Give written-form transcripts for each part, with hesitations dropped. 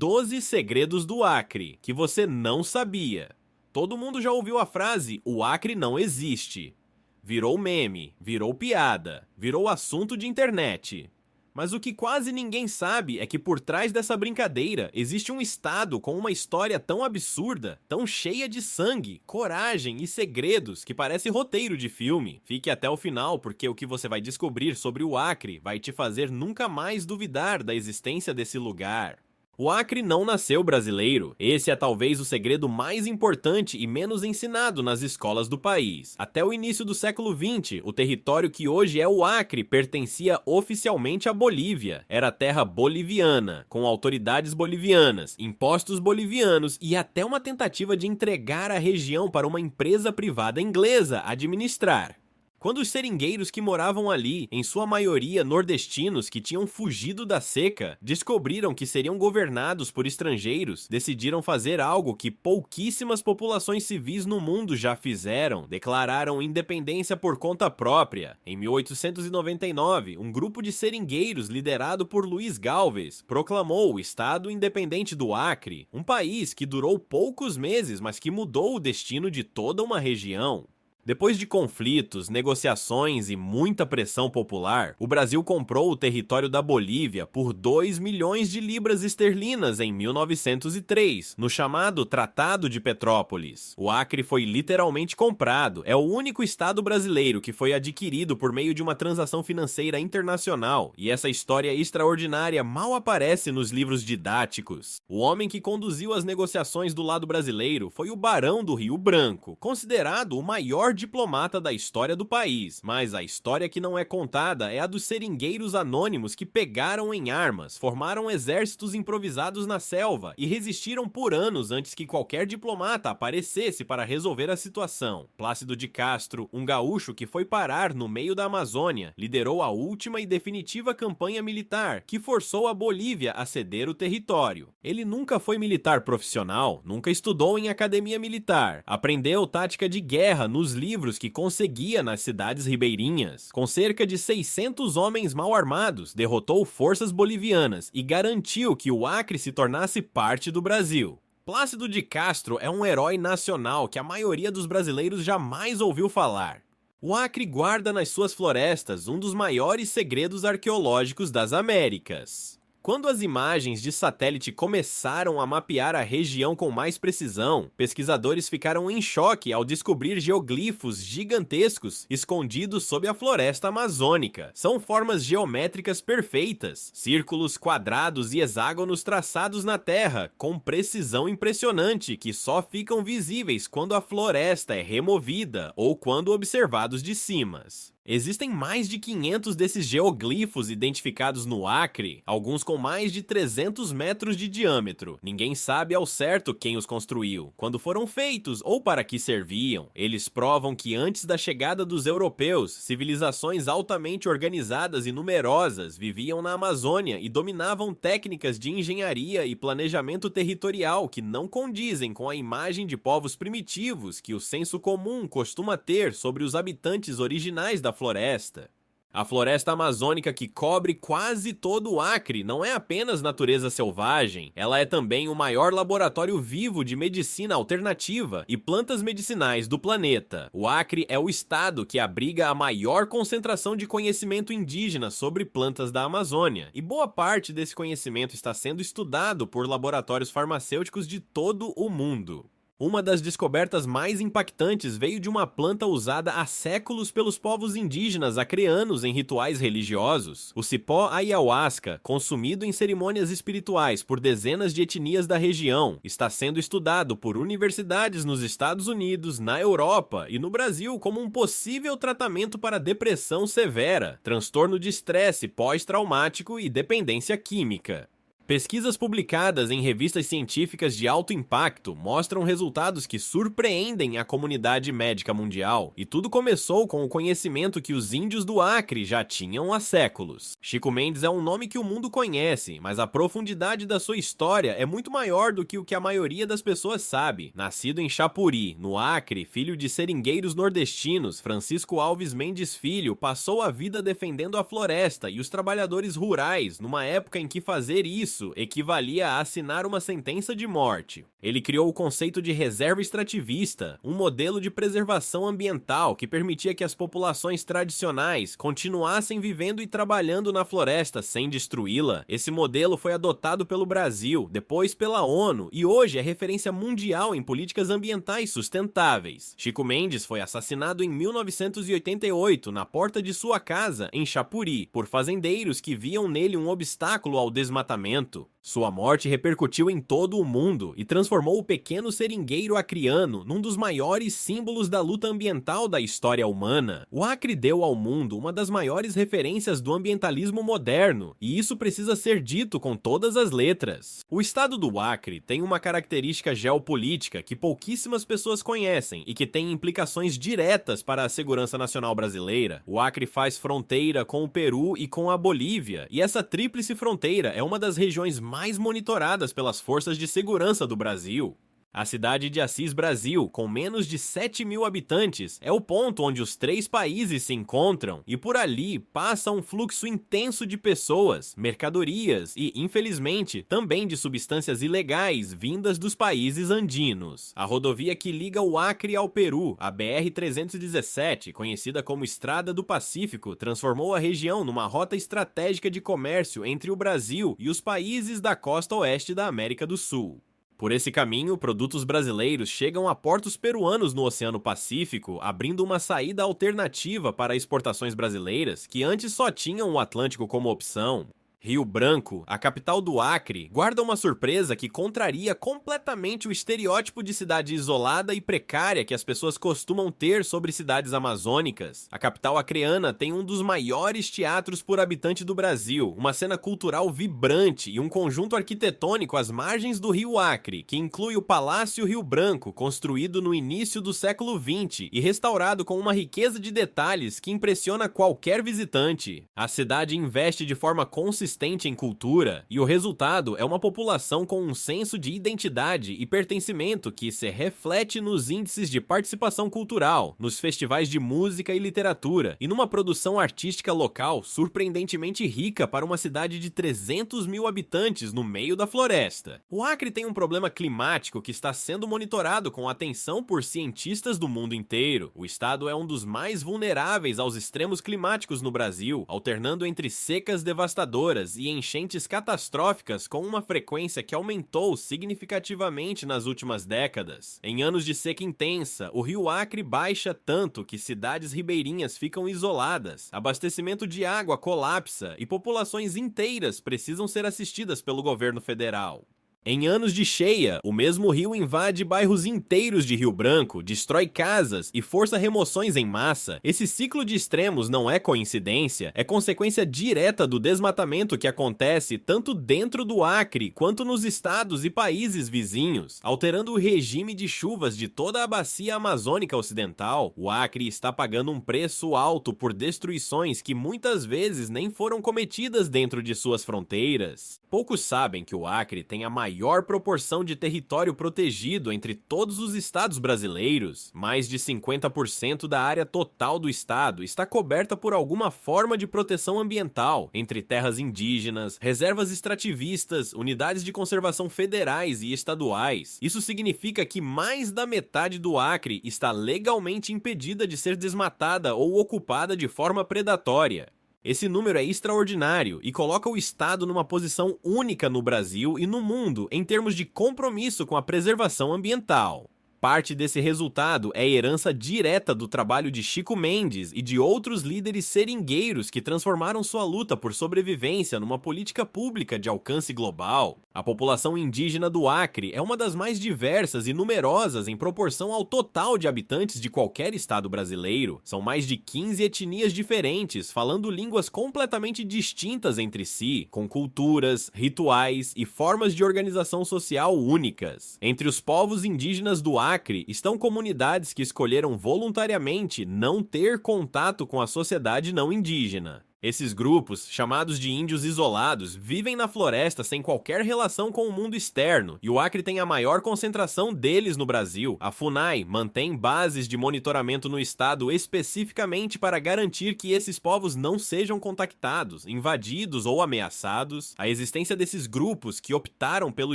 12 segredos do Acre, que você não sabia. Todo mundo já ouviu a frase, o Acre não existe. Virou meme, virou piada, virou assunto de internet. Mas o que quase ninguém sabe é que por trás dessa brincadeira existe um estado com uma história tão absurda, tão cheia de sangue, coragem e segredos que parece roteiro de filme. Fique até o final porque o que você vai descobrir sobre o Acre vai te fazer nunca mais duvidar da existência desse lugar. O Acre não nasceu brasileiro. Esse é talvez o segredo mais importante e menos ensinado nas escolas do país. Até o início do século XX, o território que hoje é o Acre pertencia oficialmente à Bolívia. Era terra boliviana, com autoridades bolivianas, impostos bolivianos e até uma tentativa de entregar a região para uma empresa privada inglesa administrar. Quando os seringueiros que moravam ali, em sua maioria nordestinos que tinham fugido da seca, descobriram que seriam governados por estrangeiros, decidiram fazer algo que pouquíssimas populações civis no mundo já fizeram, declararam independência por conta própria. Em 1899, um grupo de seringueiros liderado por Luiz Galvez proclamou o Estado Independente do Acre, um país que durou poucos meses, mas que mudou o destino de toda uma região. Depois de conflitos, negociações e muita pressão popular, o Brasil comprou o território da Bolívia por 2 milhões de libras esterlinas em 1903, no chamado Tratado de Petrópolis. O Acre foi literalmente comprado, é o único estado brasileiro que foi adquirido por meio de uma transação financeira internacional, e essa história extraordinária mal aparece nos livros didáticos. O homem que conduziu as negociações do lado brasileiro foi o Barão do Rio Branco, considerado o maior diplomata da história do país, mas a história que não é contada é a dos seringueiros anônimos que pegaram em armas, formaram exércitos improvisados na selva e resistiram por anos antes que qualquer diplomata aparecesse para resolver a situação. Plácido de Castro, um gaúcho que foi parar no meio da Amazônia, liderou a última e definitiva campanha militar que forçou a Bolívia a ceder o território. Ele nunca foi militar profissional, nunca estudou em academia militar, aprendeu tática de guerra nos livros que conseguia nas cidades ribeirinhas. Com cerca de 600 homens mal armados, derrotou forças bolivianas e garantiu que o Acre se tornasse parte do Brasil. Plácido de Castro é um herói nacional que a maioria dos brasileiros jamais ouviu falar. O Acre guarda nas suas florestas um dos maiores segredos arqueológicos das Américas. Quando as imagens de satélite começaram a mapear a região com mais precisão, pesquisadores ficaram em choque ao descobrir geoglifos gigantescos escondidos sob a floresta amazônica. São formas geométricas perfeitas, círculos, quadrados e hexágonos traçados na terra, com precisão impressionante, que só ficam visíveis quando a floresta é removida ou quando observados de cima. Existem mais de 500 desses geoglifos identificados no Acre, alguns com mais de 300 metros de diâmetro. Ninguém sabe ao certo quem os construiu, quando foram feitos ou para que serviam. Eles provam que antes da chegada dos europeus, civilizações altamente organizadas e numerosas viviam na Amazônia e dominavam técnicas de engenharia e planejamento territorial que não condizem com a imagem de povos primitivos que o senso comum costuma ter sobre os habitantes originais da floresta. A floresta amazônica que cobre quase todo o Acre não é apenas natureza selvagem, ela é também o maior laboratório vivo de medicina alternativa e plantas medicinais do planeta. O Acre é o estado que abriga a maior concentração de conhecimento indígena sobre plantas da Amazônia, e boa parte desse conhecimento está sendo estudado por laboratórios farmacêuticos de todo o mundo. Uma das descobertas mais impactantes veio de uma planta usada há séculos pelos povos indígenas acreanos em rituais religiosos. O cipó ayahuasca, consumido em cerimônias espirituais por dezenas de etnias da região, está sendo estudado por universidades nos Estados Unidos, na Europa e no Brasil como um possível tratamento para depressão severa, transtorno de estresse pós-traumático e dependência química. Pesquisas publicadas em revistas científicas de alto impacto mostram resultados que surpreendem a comunidade médica mundial, e tudo começou com o conhecimento que os índios do Acre já tinham há séculos. Chico Mendes é um nome que o mundo conhece, mas a profundidade da sua história é muito maior do que o que a maioria das pessoas sabe. Nascido em Chapuri, no Acre, filho de seringueiros nordestinos, Francisco Alves Mendes Filho passou a vida defendendo a floresta e os trabalhadores rurais, numa época em que fazer isso isso equivalia a assinar uma sentença de morte. Ele criou o conceito de reserva extrativista, um modelo de preservação ambiental que permitia que as populações tradicionais continuassem vivendo e trabalhando na floresta sem destruí-la. Esse modelo foi adotado pelo Brasil, depois pela ONU e hoje é referência mundial em políticas ambientais sustentáveis. Chico Mendes foi assassinado em 1988 na porta de sua casa em Chapuri por fazendeiros que viam nele um obstáculo ao desmatamento. Sua morte repercutiu em todo o mundo e transformou o pequeno seringueiro acreano num dos maiores símbolos da luta ambiental da história humana. O Acre deu ao mundo uma das maiores referências do ambientalismo moderno, e isso precisa ser dito com todas as letras. O estado do Acre tem uma característica geopolítica que pouquíssimas pessoas conhecem e que tem implicações diretas para a segurança nacional brasileira. O Acre faz fronteira com o Peru e com a Bolívia, e essa tríplice fronteira é uma das regiões mais monitoradas pelas forças de segurança do Brasil. A cidade de Assis Brasil, com menos de 7.000 habitantes, é o ponto onde os três países se encontram e por ali passa um fluxo intenso de pessoas, mercadorias e, infelizmente, também de substâncias ilegais vindas dos países andinos. A rodovia que liga o Acre ao Peru, a BR-317, conhecida como Estrada do Pacífico, transformou a região numa rota estratégica de comércio entre o Brasil e os países da costa oeste da América do Sul. Por esse caminho, produtos brasileiros chegam a portos peruanos no Oceano Pacífico, abrindo uma saída alternativa para exportações brasileiras que antes só tinham o Atlântico como opção. Rio Branco, a capital do Acre, guarda uma surpresa que contraria completamente o estereótipo de cidade isolada e precária que as pessoas costumam ter sobre cidades amazônicas. A capital acreana tem um dos maiores teatros por habitante do Brasil, uma cena cultural vibrante e um conjunto arquitetônico às margens do Rio Acre, que inclui o Palácio Rio Branco, construído no início do século XX e restaurado com uma riqueza de detalhes que impressiona qualquer visitante. A cidade investe de forma consistente em cultura, e o resultado é uma população com um senso de identidade e pertencimento que se reflete nos índices de participação cultural, nos festivais de música e literatura, e numa produção artística local surpreendentemente rica para uma cidade de 300.000 habitantes no meio da floresta. O Acre tem um problema climático que está sendo monitorado com atenção por cientistas do mundo inteiro. O estado é um dos mais vulneráveis aos extremos climáticos no Brasil, alternando entre secas devastadoras e enchentes catastróficas com uma frequência que aumentou significativamente nas últimas décadas. Em anos de seca intensa, o rio Acre baixa tanto que cidades ribeirinhas ficam isoladas, abastecimento de água colapsa e populações inteiras precisam ser assistidas pelo governo federal. Em anos de cheia, o mesmo rio invade bairros inteiros de Rio Branco, destrói casas e força remoções em massa. Esse ciclo de extremos não é coincidência, é consequência direta do desmatamento que acontece tanto dentro do Acre quanto nos estados e países vizinhos, alterando o regime de chuvas de toda a bacia amazônica ocidental. O Acre está pagando um preço alto por destruições que muitas vezes nem foram cometidas dentro de suas fronteiras. Poucos sabem que o Acre tem a maior proporção de território protegido entre todos os estados brasileiros. Mais de 50% da área total do estado está coberta por alguma forma de proteção ambiental, entre terras indígenas, reservas extrativistas, unidades de conservação federais e estaduais. Isso significa que mais da metade do Acre está legalmente impedida de ser desmatada ou ocupada de forma predatória. Esse número é extraordinário e coloca o Estado numa posição única no Brasil e no mundo em termos de compromisso com a preservação ambiental. Parte desse resultado é herança direta do trabalho de Chico Mendes e de outros líderes seringueiros que transformaram sua luta por sobrevivência numa política pública de alcance global. A população indígena do Acre é uma das mais diversas e numerosas em proporção ao total de habitantes de qualquer estado brasileiro. São mais de 15 etnias diferentes, falando línguas completamente distintas entre si, com culturas, rituais e formas de organização social únicas. Entre os povos indígenas do Acre estão comunidades que escolheram voluntariamente não ter contato com a sociedade não indígena. Esses grupos, chamados de índios isolados, vivem na floresta sem qualquer relação com o mundo externo, e o Acre tem a maior concentração deles no Brasil. A FUNAI mantém bases de monitoramento no estado especificamente para garantir que esses povos não sejam contactados, invadidos ou ameaçados. A existência desses grupos que optaram pelo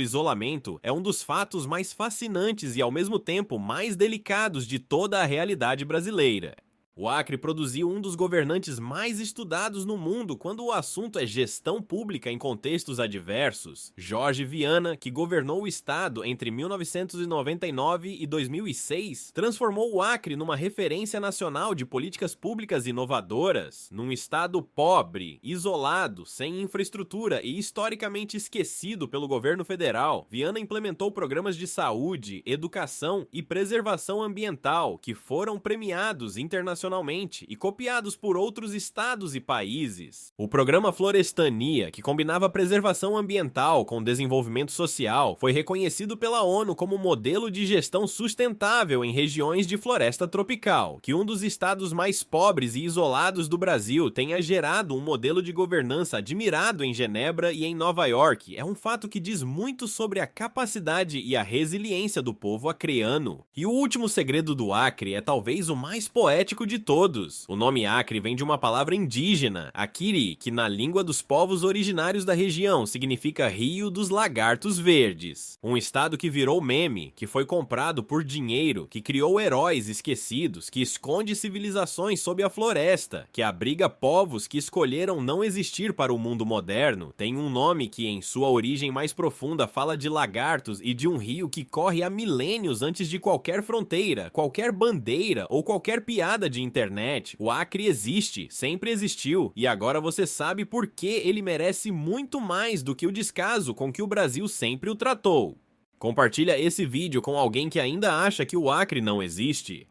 isolamento é um dos fatos mais fascinantes e ao mesmo tempo mais delicados de toda a realidade brasileira. O Acre produziu um dos governantes mais estudados no mundo quando o assunto é gestão pública em contextos adversos. Jorge Viana, que governou o estado entre 1999 e 2006, transformou o Acre numa referência nacional de políticas públicas inovadoras. Num estado pobre, isolado, sem infraestrutura e historicamente esquecido pelo governo federal, Viana implementou programas de saúde, educação e preservação ambiental que foram premiados internacionalmente e copiados por outros estados e países. O programa Florestania, que combinava preservação ambiental com desenvolvimento social, foi reconhecido pela ONU como modelo de gestão sustentável em regiões de floresta tropical. Que um dos estados mais pobres e isolados do Brasil tenha gerado um modelo de governança admirado em Genebra e em Nova York é um fato que diz muito sobre a capacidade e a resiliência do povo acreano. E o último segredo do Acre é talvez o mais poético de todos. O nome Acre vem de uma palavra indígena, Akiri, que na língua dos povos originários da região significa Rio dos Lagartos Verdes. Um estado que virou meme, que foi comprado por dinheiro, que criou heróis esquecidos, que esconde civilizações sob a floresta, que abriga povos que escolheram não existir para o mundo moderno, tem um nome que em sua origem mais profunda fala de lagartos e de um rio que corre há milênios antes de qualquer fronteira, qualquer bandeira ou qualquer piada de internet. O Acre existe, sempre existiu, e agora você sabe por que ele merece muito mais do que o descaso com que o Brasil sempre o tratou. Compartilha esse vídeo com alguém que ainda acha que o Acre não existe.